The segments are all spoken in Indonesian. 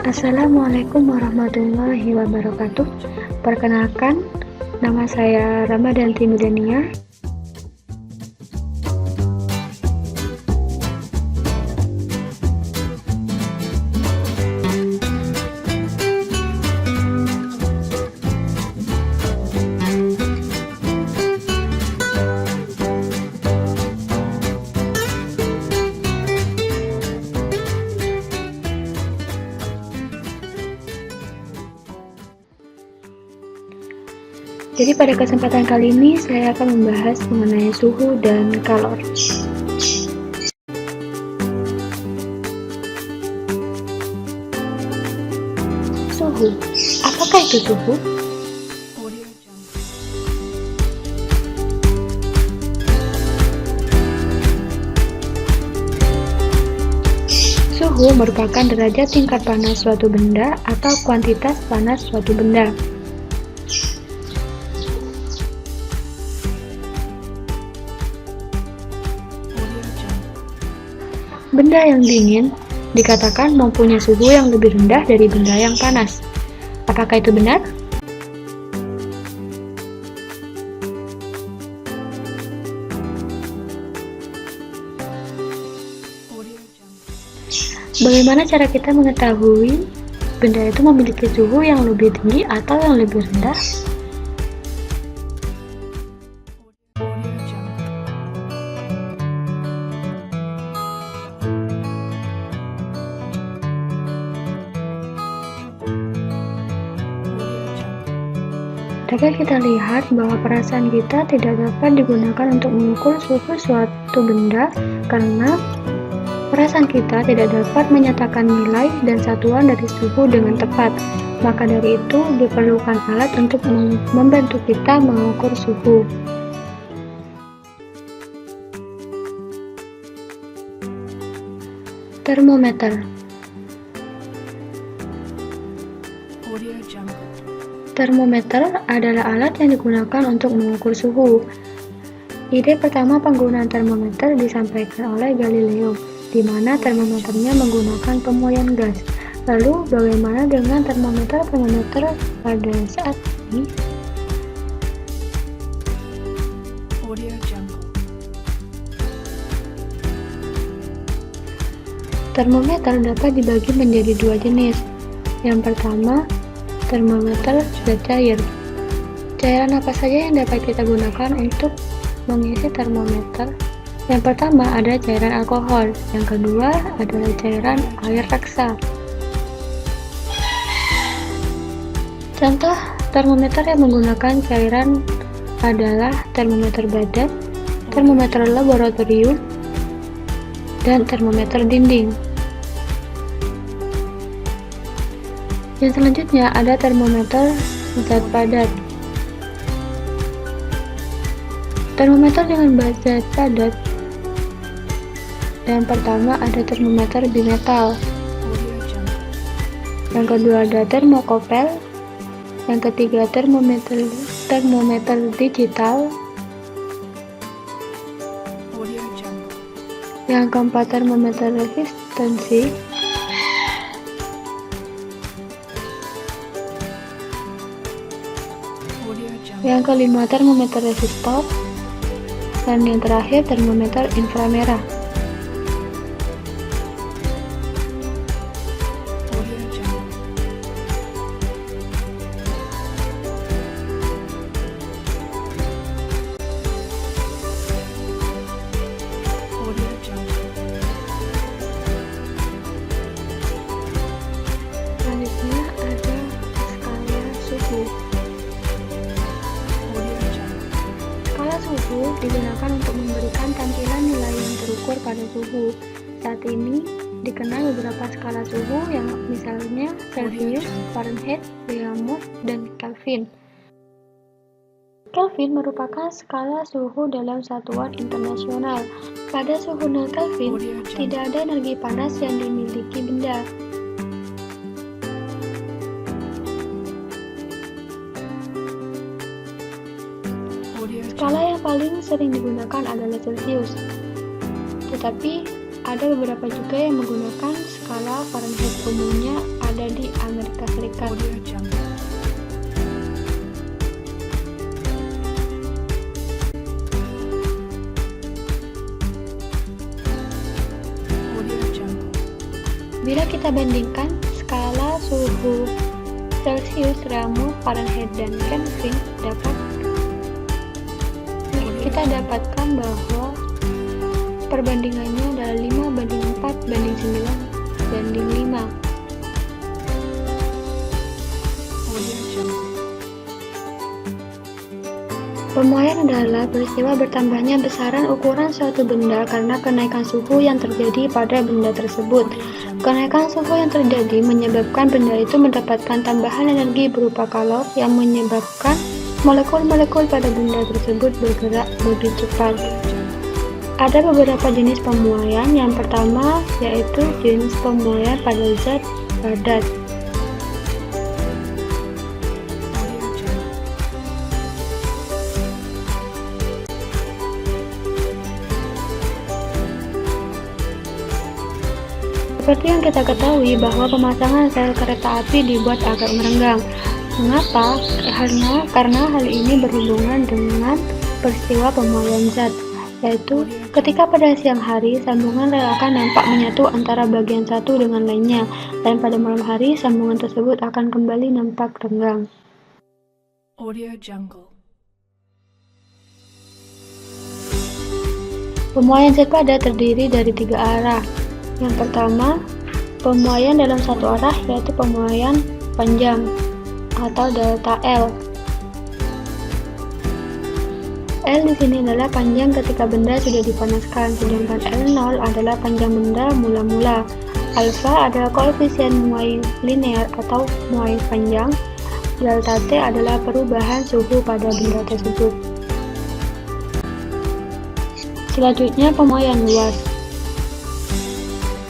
Assalamualaikum warahmatullahi wabarakatuh. Perkenalkan, nama saya Ramadanti Milenia. Jadi pada kesempatan kali ini saya akan membahas mengenai suhu dan kalori. Suhu, apakah itu suhu? Suhu merupakan derajat tingkat panas suatu benda atau kuantitas panas suatu benda. Benda yang dingin dikatakan mempunyai suhu yang lebih rendah dari benda yang panas. Apakah itu benar? Bagaimana cara kita mengetahui benda itu memiliki suhu yang lebih tinggi atau yang lebih rendah? Dapat kita lihat bahwa perasaan kita tidak dapat digunakan untuk mengukur suhu suatu benda karena perasaan kita tidak dapat menyatakan nilai dan satuan dari suhu dengan tepat. Maka dari itu diperlukan alat untuk membantu kita mengukur suhu. Termometer. Termometer adalah alat yang digunakan untuk mengukur suhu. Ide pertama penggunaan termometer disampaikan oleh Galileo, di mana termometernya menggunakan pemuaian gas. Lalu, bagaimana dengan termometer pada saat ini? Termometer dapat dibagi menjadi dua jenis. Yang pertama, termometer zat cair. Cairan apa saja yang dapat kita gunakan untuk mengisi termometer? Yang pertama ada cairan alkohol, yang kedua adalah cairan air reksa. Contoh termometer yang menggunakan cairan adalah termometer badan, termometer laboratorium, dan termometer dinding. Yang selanjutnya ada termometer zat padat. Termometer dengan zat padat. Yang pertama ada termometer bimetal. Yang kedua ada termokopel. Yang ketiga termometer digital. Yang keempat termometer resistensi. Yang kelima termometer resistor, dan yang terakhir termometer inframerah. Selanjutnya ada skala suhu. Suhu digunakan untuk memberikan tampilan nilai yang terukur pada suhu. Saat ini dikenal beberapa skala suhu yang misalnya Celsius, Fahrenheit, Reaumur, dan Kelvin. Kelvin merupakan skala suhu dalam satuan internasional. Pada suhu 0 Kelvin, tidak ada energi panas yang dimiliki benda. Skala yang paling sering digunakan adalah Celsius, tetapi ada beberapa juga yang menggunakan skala Fahrenheit. Umumnya ada di Amerika Serikat. Bila kita bandingkan skala suhu Celcius, Ramu, Fahrenheit, dan Kelvin, kita dapatkan bahwa perbandingannya adalah 5:4:9:5. Pemuaian adalah peristiwa bertambahnya besaran ukuran suatu benda karena kenaikan suhu yang terjadi pada benda tersebut. Kenaikan suhu yang terjadi menyebabkan benda itu mendapatkan tambahan energi berupa kalor yang menyebabkan molekul-molekul pada benda tersebut bergerak lebih cepat. Ada beberapa jenis pemuaian. Yang pertama yaitu jenis pemuaian pada zat padat. Seperti yang kita ketahui bahwa pemasangan sel kereta api dibuat agar merenggang. Mengapa? Karena hal ini berhubungan dengan peristiwa pemuaian zat, yaitu ketika pada siang hari sambungan rel akan nampak menyatu antara bagian satu dengan lainnya, dan pada malam hari sambungan tersebut akan kembali nampak renggang. Pemuaian zat padat terdiri dari 3 arah. Yang pertama, pemuaian dalam satu arah, yaitu pemuaian panjang atau delta L. L di sini adalah panjang ketika benda sudah dipanaskan, sedangkan L0 adalah panjang benda mula-mula. Alpha adalah koefisien muai linear atau muai panjang. Delta T adalah perubahan suhu pada benda tersebut. Selanjutnya, pemuaian luas.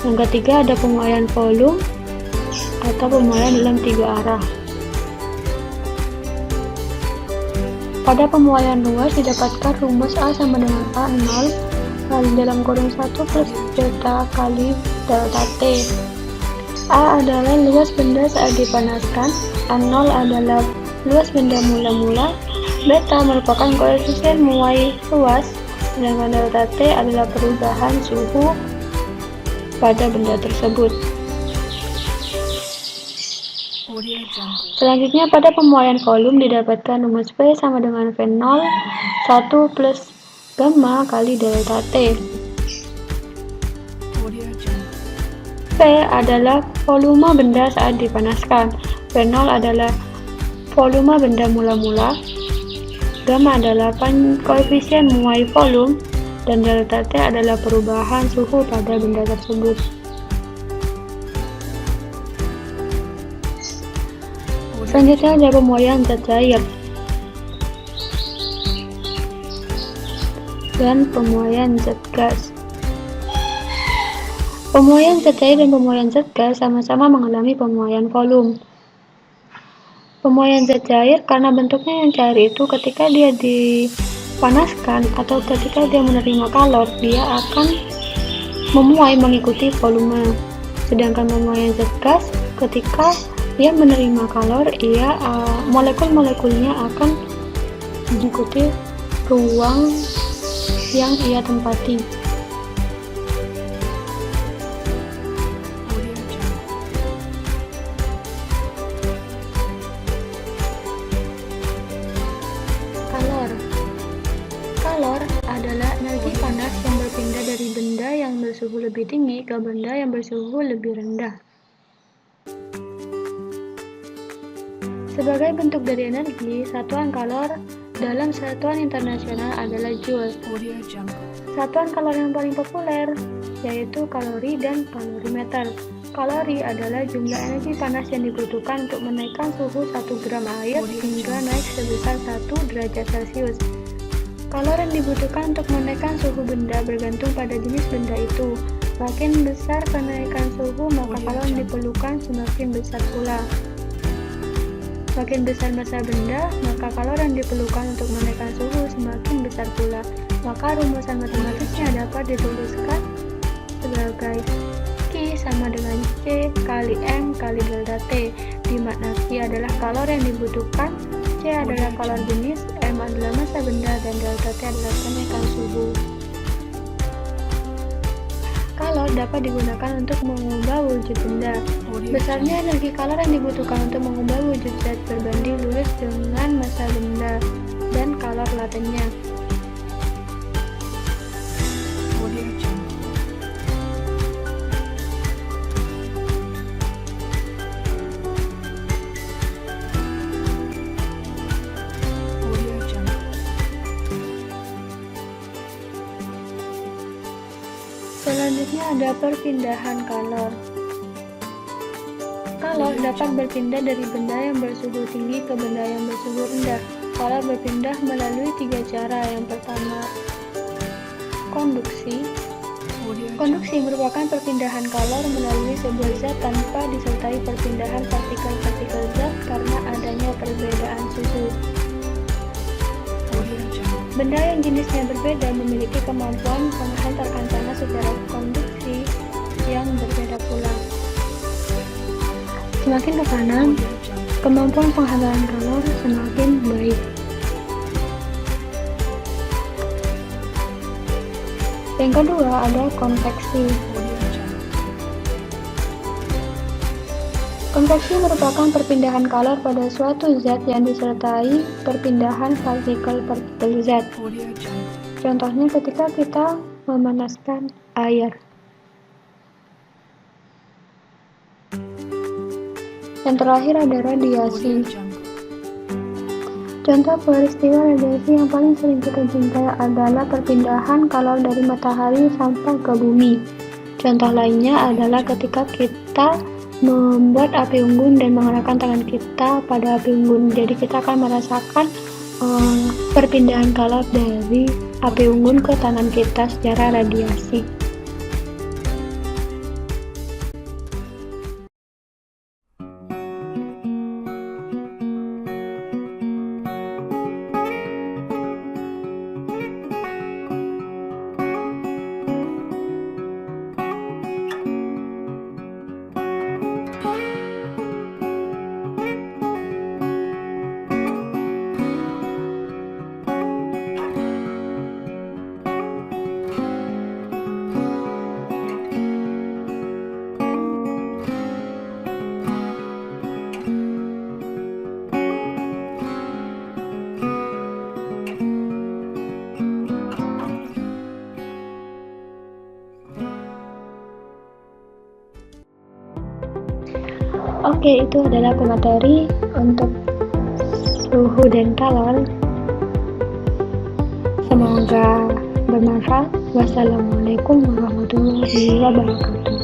Yang ketiga ada pemuaian volume atau pemuaian dalam 3 arah. Pada pemuaian luas didapatkan rumus A sama dengan A0 kali dalam kurung 1 plus beta kali delta T. A adalah luas benda saat dipanaskan, A0 adalah luas benda mula-mula, beta merupakan koefisien muai luas, sedangkan delta T adalah perubahan suhu pada benda tersebut. Selanjutnya pada pemuaian volume didapatkan rumus V sama dengan V0 1 plus gamma kali delta T. V adalah volume benda saat dipanaskan, V0 adalah volume benda mula-mula, gamma adalah koefisien muai volume, dan delta T adalah perubahan suhu pada benda tersebut. Selanjutnya ada pemuaian zat cair dan pemuaian zat gas. Pemuaian zat cair dan pemuaian zat gas sama-sama mengalami pemuaian volume. Pemuaian zat cair karena bentuknya yang cair itu ketika dia dipanaskan atau ketika dia menerima kalor, dia akan memuai mengikuti volume. Sedangkan pemuaian zat gas ketika dia menerima kalor, molekul-molekulnya akan mengikuti ruang yang ia tempati. Kalor adalah energi panas yang berpindah dari benda yang bersuhu lebih tinggi ke benda yang bersuhu lebih rendah. Sebagai bentuk dari energi, satuan kalor dalam satuan internasional adalah joule. Satuan kalor yang paling populer yaitu kalori dan kalorimeter. Kalori adalah jumlah energi panas yang dibutuhkan untuk menaikkan suhu 1 gram air hingga naik sebesar 1 derajat Celcius. Kalor yang dibutuhkan untuk menaikkan suhu benda bergantung pada jenis benda itu. Semakin besar kenaikan suhu, maka kalor yang diperlukan semakin besar pula. Semakin besar massa benda, maka kalor yang diperlukan untuk menaikkan suhu semakin besar pula. Maka rumusan matematisnya dapat dituliskan sebagai Q sama dengan C kali M kali delta delta T, di mana Q adalah kalor yang dibutuhkan, C adalah kalor jenis, M adalah massa benda, dan delta T adalah kenaikan suhu. Kalor dapat digunakan untuk mengubah wujud benda. Besarnya energi kalor yang dibutuhkan untuk mengubah wujud zat berbanding lurus dengan massa benda dan kalor latennya. Selanjutnya ada perpindahan kalor. Kalor dapat berpindah dari benda yang bersuhu tinggi ke benda yang bersuhu rendah. Kalor berpindah melalui 3 cara. Yang pertama, konduksi. Konduksi merupakan perpindahan kalor melalui sebuah zat tanpa disertai perpindahan partikel-partikel zat karena adanya perbedaan suhu. Benda yang jenisnya berbeda memiliki kemampuan menghantarkan panas secara konduksi yang berbeda pula. Semakin ke kanan, kemampuan penghantaran kalor semakin baik. Yang kedua ada konveksi. Konveksi merupakan perpindahan kalor pada suatu zat yang disertai perpindahan partikel-partikel zat. Contohnya ketika kita memanaskan air. Yang terakhir ada radiasi. Contoh peristiwa radiasi yang paling sering kita jumpai adalah perpindahan kalor dari matahari sampai ke bumi. Contoh lainnya adalah ketika kita membuat api unggun dan mengarahkan tangan kita pada api unggun. Jadi kita akan merasakan perpindahan kalor dari api unggun ke tangan kita secara radiasi. Oke, itu adalah pemateri untuk suhu dan kalor. Semoga bermanfaat. Wassalamualaikum warahmatullahi wabarakatuh.